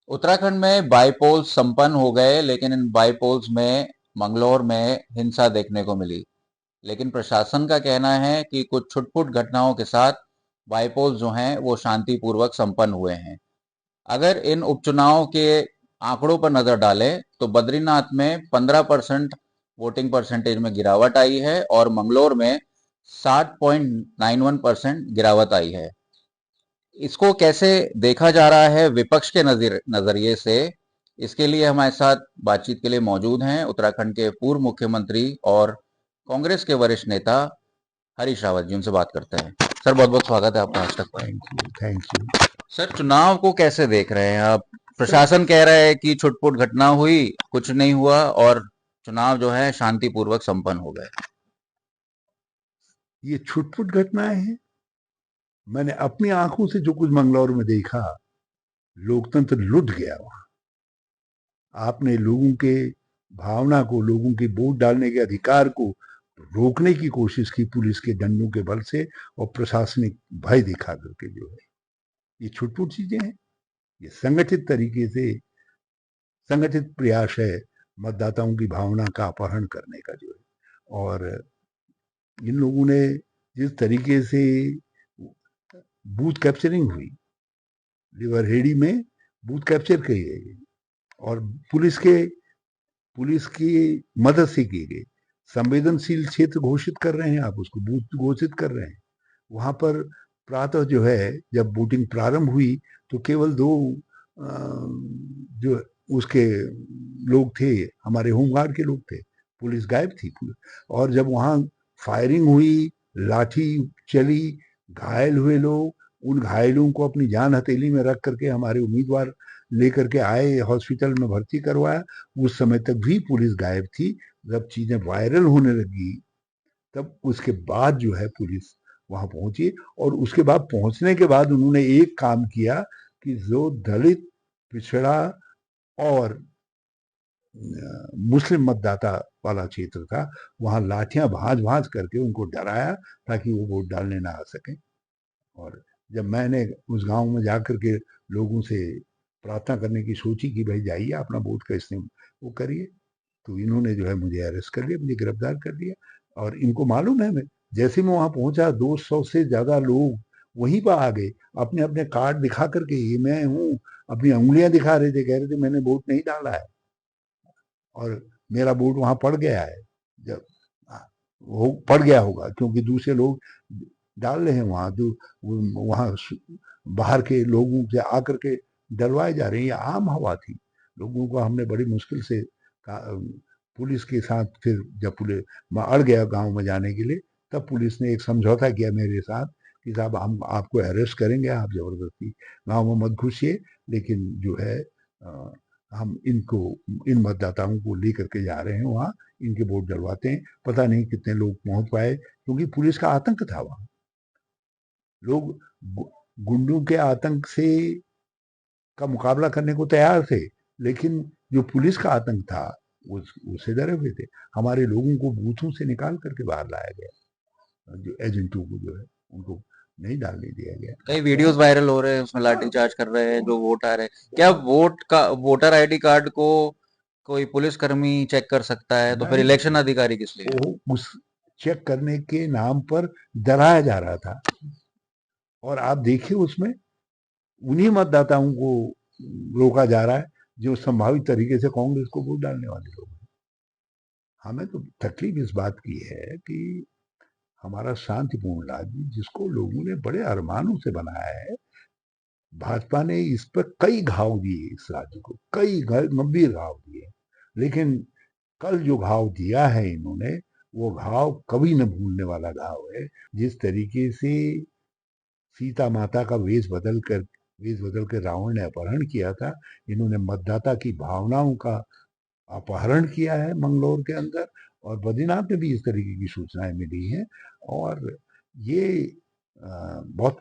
उत्तराखंड में बाईपोल्स संपन्न हो गए, लेकिन इन बाईपोल्स में मंगलौर में हिंसा देखने को मिली। लेकिन प्रशासन का कहना है कि कुछ छुटपुट घटनाओं के साथ बाईपोल्स जो हैं वो शांतिपूर्वक संपन्न हुए हैं। अगर इन उपचुनाव के आंकड़ों पर नजर डालें तो बद्रीनाथ में 15% वोटिंग परसेंटेज में गिरावट आई है और मंगलौर में 60.91% गिरावट आई है। इसको कैसे देखा जा रहा है विपक्ष के नजरिए से, इसके लिए हमारे साथ बातचीत के लिए मौजूद हैं उत्तराखंड के पूर्व मुख्यमंत्री और कांग्रेस के वरिष्ठ नेता हरीश रावत जी। उनसे बात करते हैं। सर, बहुत बहुत स्वागत है आपका आज तक पर। Thank you, thank you. Sir, चुनाव को कैसे देख रहे हैं आप? सर, प्रशासन कह रहा है कि छुटपुट घटना हुई, कुछ नहीं हुआ और चुनाव जो है शांतिपूर्वक संपन्न हो गए। ये छुटपुट घटनाएं हैं। मैंने अपनी आंखों से जो कुछ मंगलौर में देखा, लोकतंत्र लुट गया वहां। आपने लोगों के भावना को, लोगों के वोट डालने के अधिकार को रोकने की कोशिश की पुलिस के डंडों के बल से, और प्रशासनिक भय दिखा करके जो है ये छुटपुट चीजें हैं। ये संगठित तरीके से संगठित प्रयास है मतदाताओं की भावना का अपहरण करने का जो है। और इन लोगों ने जिस तरीके से बूथ कैप्चरिंग हुई, लिवरहेडी में बूथ कैप्चर की गई और पुलिस की मदद से की गई। संवेदनशील क्षेत्र घोषित कर रहे हैं, आप उसको बूथ घोषित कर रहे हैं। वहां पर प्रातः जो है, जब वोटिंग प्रारंभ हुई तो केवल दो जो उसके लोग थे, हमारे होमगार्ड के लोग थे। पुलिस गायब थी। और जब वहां फायरिंग हुई, लाठी चली, घायल हुए लोग, उन घायलों को अपनी जान हथेली में रख करके हमारे उम्मीदवार लेकर के आए, हॉस्पिटल में भर्ती करवाया। उस समय तक भी पुलिस गायब थी। जब चीजें वायरल होने लगी, तब उसके बाद जो है पुलिस वहां पहुंची। और उसके बाद पहुंचने के बाद उन्होंने एक काम किया कि जो दलित, पिछड़ा और मुस्लिम मतदाता वाला क्षेत्र था, वहां लाठियां भांज भांज करके उनको डराया ताकि वो वोट डालने ना आ सके। और जब मैंने उस गांव में जाकर के लोगों से प्रार्थना करने की सोची कि भाई जाइए अपना वोट का इस्तेमाल वो करिए, तो इन्होंने जो है मुझे अरेस्ट कर लिया, मुझे गिरफ्तार कर लिया। और इनको मालूम है, मैं जैसे मैं वहां पहुंचा 200 से ज्यादा लोग वहीं पर आ गए, अपने अपने कार्ड दिखा करके, ये मैं हूँ, अपनी उंगलियां दिखा रहे थे, कह रहे थे मैंने वोट नहीं डाला है और मेरा वोट वहां पड़ गया है। जब वो पड़ गया होगा क्योंकि दूसरे लोग डाल रहे हैं वहां, तो वहां बाहर के लोगों से आकर के डलवाए जा रहे हैं। ये आम हवा थी। लोगों को हमने बड़ी मुश्किल से पुलिस के साथ, फिर जब पुलिस मैं अड़ गया गांव में जाने के लिए, तब पुलिस ने एक समझौता किया मेरे साथ कि साहब हम आपको अरेस्ट करेंगे, आप जबरदस्ती गांव में मत घुसिए, लेकिन जो है हम इन मतदाताओं को लेकर के जा रहे हैं वहाँ, इनके वोट डलवाते हैं। पता नहीं कितने लोग पहुंच पाए क्योंकि पुलिस का आतंक था वहां। लोग गुंडों के आतंक से का मुकाबला करने को तैयार थे, लेकिन जो पुलिस का आतंक था उससे डरे हुए थे। हमारे लोगों को बूथों से निकाल करके बाहर लाया गया, जो एजेंटों को जो है उनको नहीं डालने दिया गया। कई वीडियोस वायरल हो रहे हैं, उसमें लाठीचार्ज कर रहे हैं जो वोट आ रहे हैं। क्या वोटर आईडी कार्ड को कोई पुलिसकर्मी चेक कर सकता है? तो फिर नहीं, इलेक्शन अधिकारी किस लिए? वो उस चेक करने के नाम पर डराया जा रहा था। और आप देखिए उसमें उन्हीं मतदाताओं को रोका जा रहा है जो संभावित तरीके से कांग्रेस को वोट डालने वाले लोग हैं। हमें तो तकलीफ इस बात की है कि हमारा शांतिपूर्ण राज्य, जिसको लोगों ने बड़े अरमानों से बनाया है, भाजपा ने इस पर कई घाव दिए, इस राज्य को कई गंभीर घाव दिए। लेकिन कल जो घाव दिया है इन्होंने, वो घाव कभी न भूलने वाला घाव है। जिस तरीके से सीता माता का वेश बदल कर रावण ने अपहरण किया था, इन्होंने मतदाता की भावनाओं का अपहरण किया है मंगलौर के अंदर। और बद्रीनाथ में भी इस तरीके की सूचनाएं मिली हैं। और ये बहुत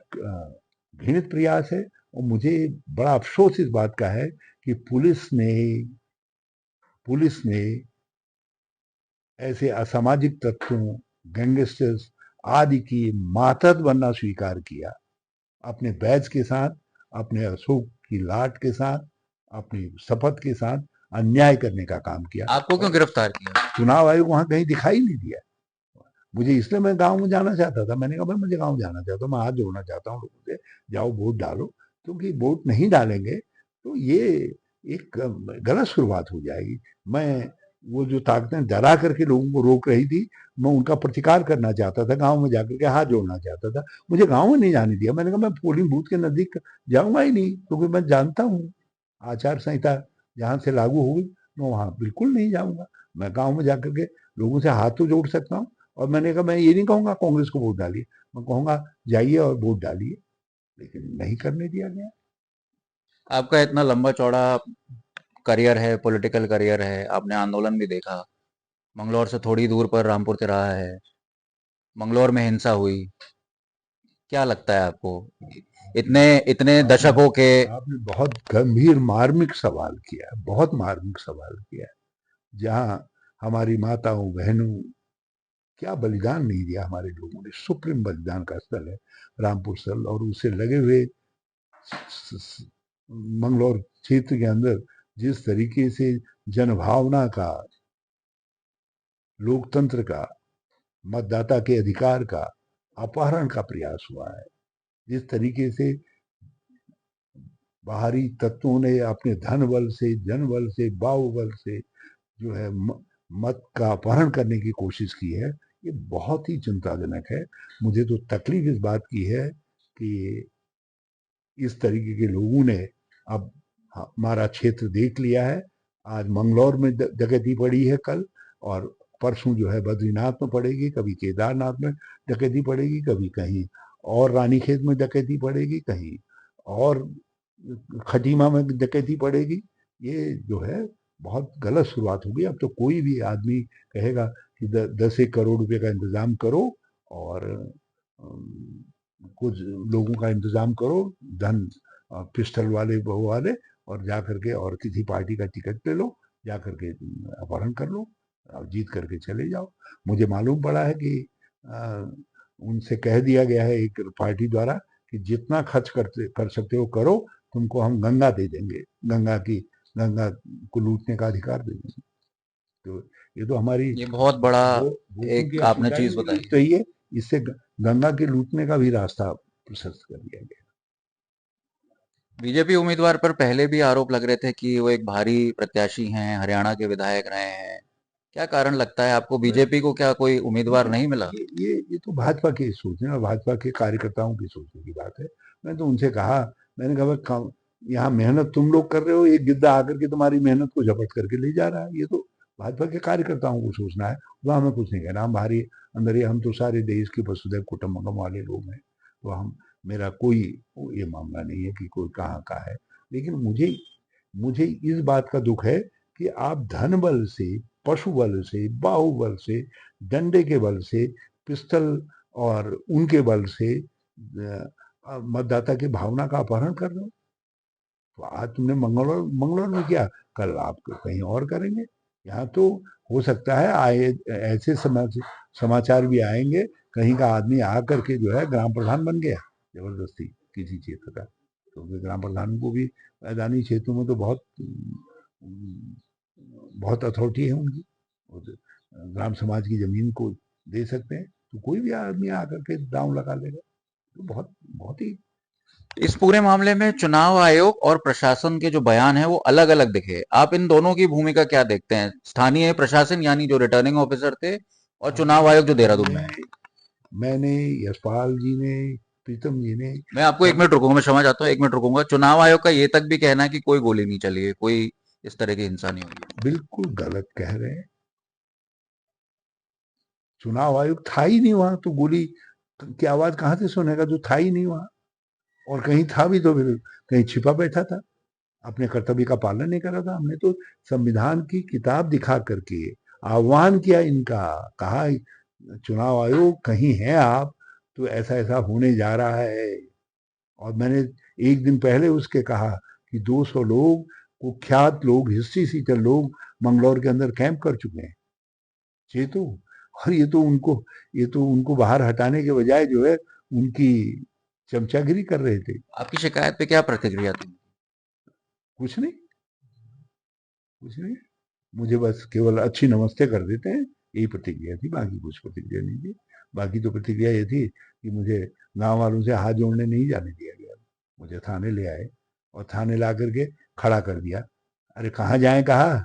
घृणित प्रयास है। और मुझे बड़ा अफसोस इस बात का है कि पुलिस ने ऐसे असामाजिक तत्वों, गैंगस्टर्स आदि की मातहत बनना स्वीकार किया, अपने बैच के साथ, अपने अशोक की लाट के साथ। अपनी शपथ के साथ अन्याय करने का काम किया। आपको क्यों और गिरफ्तार किया? चुनाव आयोग वहां कहीं दिखाई नहीं दिया मुझे, इसलिए मैं गांव में जाना चाहता था। मैंने कहा भाई मुझे गांव जाना चाहता हूँ, मैं हाथ जोड़ना चाहता हूँ लोगों से, जाओ वोट डालो। क्योंकि वोट नहीं डालेंगे तो ये एक गलत शुरुआत हो जाएगी। मैं वो जो ताकतें डरा करके लोगों को रोक रही थी, मैं उनका प्रतिकार करना चाहता था, गांव में जाकर के हाथ जोड़ना चाहता था। मुझे गांव में नहीं जाने दिया। मैंने कहा मैं पोलिंग बूथ के नजदीक जाऊंगा ही नहीं, क्योंकि मैं जानता हूँ आचार संहिता जहां से लागू होगी, मैं वहां बिल्कुल नहीं जाऊंगा। मैं गांव में जाकर के लोगों से हाथ तो जोड़ सकता हूँ। और मैंने कहा मैं ये नहीं कहूंगा कांग्रेस को वोट डालिए, मैं कहूंगा जाइए और वोट डालिए, लेकिन नहीं करने दिया गया। आपका इतना लंबा चौड़ा करियर है, पॉलिटिकल करियर है, आपने आंदोलन भी देखा। मंगलौर से थोड़ी दूर पर रामपुर तिराहा है, मंगलौर में हिंसा हुई। क्या लगता है आपको, इतने इतने आपने दशकों के? आपने बहुत गंभीर मार्मिक सवाल किया, बहुत मार्मिक सवाल किया। जहां हमारी माताओं बहनों क्या बलिदान नहीं दिया हमारे लोगों ने, सुप्रीम बलिदान का स्थल है रामपुर स्थल। और उससे लगे हुए मंगलौर क्षेत्र के अंदर जिस तरीके से जनभावना का, लोकतंत्र का, मतदाता के अधिकार का अपहरण का प्रयास हुआ है, जिस तरीके से बाहरी तत्वों ने अपने धन बल से, जन बल से, बाहुबल से जो है मत का अपहरण करने की कोशिश की है, ये बहुत ही चिंताजनक है। मुझे तो तकलीफ इस बात की है कि इस तरीके के लोगों ने अब हमारा क्षेत्र देख लिया है। आज मंगलौर में डकैती पड़ी है कल, और परसों जो है बद्रीनाथ में पड़ेगी, कभी केदारनाथ में डकैती पड़ेगी, कभी कहीं और रानीखेत में डकैती पड़ेगी, कहीं और खटीमा में डकैती पड़ेगी। ये जो है बहुत गलत शुरुआत होगी। अब तो कोई भी आदमी कहेगा कि 10 एक करोड़ रुपए का इंतजाम करो और कुछ लोगों का इंतजाम करो, धन पिस्टल वाले वो वाले, और जा करके और किसी पार्टी का टिकट ले लो, जा करके अपहरण कर लो और जीत करके चले जाओ। मुझे मालूम पड़ा है कि उनसे कह दिया गया है एक पार्टी द्वारा कि जितना खर्च कर सकते हो करो, तुमको हम गंगा दे देंगे, गंगा को लूटने का अधिकार दे देंगे। तो ये तो हमारी ये बहुत बड़ा वोटों की एक अब आपने पिटाई चीज हो बताई। रही है। इससे गंगा के लूटने का भी रास्ता प्रशस्त कर दिया गया। बीजेपी उम्मीदवार पर पहले भी आरोप लग रहे थे कि वो एक भारी प्रत्याशी हैं, हरियाणा के विधायक रहे हैं। क्या कारण लगता है आपको, बीजेपी को क्या कोई उम्मीदवार नहीं मिला? ये तो भाजपा की सोच है और भाजपा के कार्यकर्ताओं की सोचने की बात है। मैं तो उनसे कहा, मैंने कहा यहाँ मेहनत तुम लोग कर रहे हो, एक गिद्दा आकर के तुम्हारी मेहनत को झपट करके ले जा रहा है। ये तो भाजपा के कार्यकर्ताओं को सोचना है, वह हमें कुछ नहीं कहना। हम बाहरी अंदर ही, हम तो सारे देश के वसुधैव कुटुंबकम वाले लोग हैं। तो हम, मेरा कोई ये मामला नहीं है कि कोई कहाँ का है। लेकिन मुझे मुझे इस बात का दुख है कि आप धन बल से, पशु बल से, बाहुबल से, डंडे के बल से, पिस्तल और उनके बल से मतदाता की भावना का अपहरण कर रहे हो। तो आज तुमने मंगलौर मंगलौर में किया, कल आप कहीं और करेंगे। यहाँ तो हो सकता है आए ऐसे समाचार भी आएंगे, कहीं का आदमी आ करके जो है ग्राम प्रधान बन गया जबरदस्ती किसी क्षेत्र का। क्योंकि ग्राम प्रधान को भी मैदानी क्षेत्रों में तो बहुत अथॉरिटी है उनकी। वो तो ग्राम समाज की जमीन को दे सकते हैं, तो कोई भी आदमी आकर के दांव लगा लेगा। तो बहुत बहुत ही इस पूरे मामले में चुनाव आयोग और प्रशासन के जो बयान हैं वो अलग-अलग दिखे। आप इन दोनों की भूमिका क्या देखते हैं? स्थानीय प्रशासन यानी जो रिटर्निंग ऑफिसर थे, और अब चुनाव आयोग जो देहरादून में मैं है। मैंने यशपाल जी ने, प्रीतम जी ने मैं आपको एक सब मिनट रुकूंगा, मैं क्षमा चाहता हूँ, एक मिनट रुकूंगा। चुनाव आयोग का ये तक भी कहना है कि कोई गोली नहीं चली है, कोई इस तरह की हिंसा नहीं हुई है। बिल्कुल गलत कह रहे हैं। चुनाव आयोग था ही नहीं वहां, तो गोली की आवाज कहां से सुनेगा जो था ही नहीं वहां। और कहीं था भी तो फिर कहीं छिपा बैठा था, अपने कर्तव्य का पालन नहीं कर रहा था। हमने तो संविधान की किताब दिखा करके आह्वान किया इनका, कहा चुनाव आयोग कहीं है आप, तो ऐसा ऐसा होने जा रहा है। और मैंने एक दिन पहले उसके कहा कि 200 लोग, कुख्यात लोग, हिस्ट्री सीटर लोग मंगलौर के अंदर कैंप कर चुके हैं। ये तो, और ये तो उनको बाहर हटाने के बजाय जो है उनकी चमचागिरी कर रहे थे। आपकी शिकायत पे क्या प्रतिक्रिया थी? कुछ नहीं, कुछ नहीं, मुझे बस केवल अच्छी नमस्ते कर देते हैं, यही प्रतिक्रिया थी, बाकी कुछ प्रतिक्रिया नहीं थी। बाकी तो प्रतिक्रिया ये थी कि मुझे गांव वालों से हाथ जोड़ने नहीं जाने दिया गया, मुझे थाने ले आए और थाने ला करके खड़ा कर दिया। अरे कहाँ जाएं, कहा,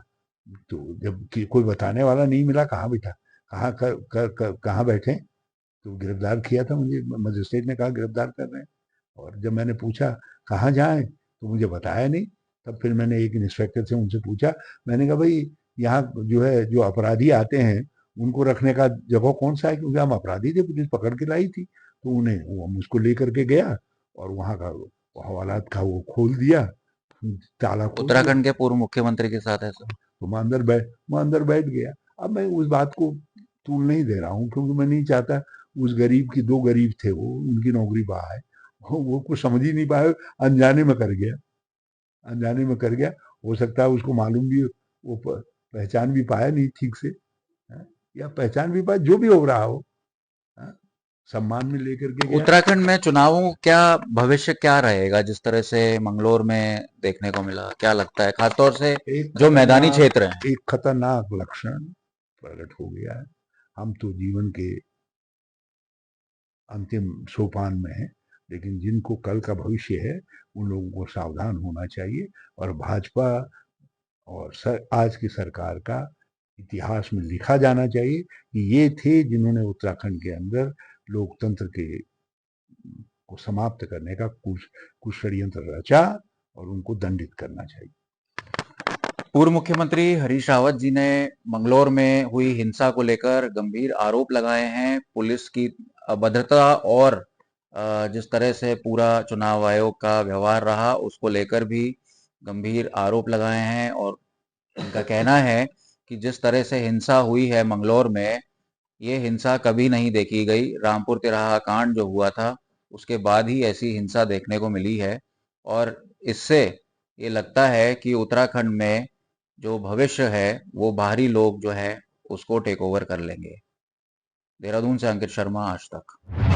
तो जब कोई बताने वाला नहीं मिला, कहाँ बैठा, कहाँ बैठे, तो गिरफ्तार किया था मुझे, मजिस्ट्रेट ने कहा गिरफ्तार कर रहे हैं। और जब मैंने पूछा कहाँ जाएं, तो मुझे बताया नहीं। तब फिर मैंने एक इंस्पेक्टर से उनसे पूछा, मैंने कहा भाई यहाँ जो है जो अपराधी आते हैं उनको रखने का जगह कौन सा है, क्योंकि हम अपराधी थे, पुलिस पकड़ के लाई थी। तो उन्हें वो मुझको लेकर के गया और वहाँ का हवालात का वो खोल दिया, ताला खोल दिया। उत्तराखंड के पूर्व मुख्यमंत्री के साथ ऐसा? तो मैं अंदर बैठ गया। अब मैं उस बात को तूल नहीं दे रहा हूँ, क्योंकि मैं नहीं चाहता उस गरीब की, दो गरीब थे वो, उनकी नौकरी बाहर है, वो कुछ समझ ही नहीं पाए, अनजाने में कर गया, अनजाने में कर गया। हो सकता है उसको मालूम भी, वो पहचान भी पाया नहीं ठीक से, है? या पहचान भी पाया, जो भी हो रहा हो, है? सम्मान में लेकर के गया। उत्तराखंड में चुनावों क्या भविष्य क्या रहेगा, जिस तरह से मंगलोर में देखने को मिला, क्या लगता है खासतौर से एक जो मैदानी क्षेत्र खतरनाक हैं? एक खतरनाक लक्षण प्रकट हो गया है। हम तो जीवन के अंतिम सोपान में है, लेकिन जिनको कल का भविष्य है उन लोगों को सावधान होना चाहिए। और भाजपा और आज की सरकार का इतिहास में लिखा जाना चाहिए कि ये थे जिन्होंने उत्तराखंड के अंदर लोकतंत्र के को समाप्त करने का कुछ षड्यंत्र रचा, और उनको दंडित करना चाहिए। पूर्व मुख्यमंत्री हरीश रावत जी ने मंगलोर में हुई हिंसा को लेकर गंभीर आरोप लगाए हैं। पुलिस की अभद्रता और जिस तरह से पूरा चुनाव आयोग का व्यवहार रहा उसको लेकर भी गंभीर आरोप लगाए हैं, और उनका कहना है कि जिस तरह से हिंसा हुई है मंगलोर में, ये हिंसा कभी नहीं देखी गई। रामपुर तिराहा कांड जो हुआ था उसके बाद ही ऐसी हिंसा देखने को मिली है, और इससे ये लगता है कि उत्तराखंड में जो भविष्य है वो बाहरी लोग जो है उसको टेक ओवर कर लेंगे। देहरादून से अंकित शर्मा, आज तक।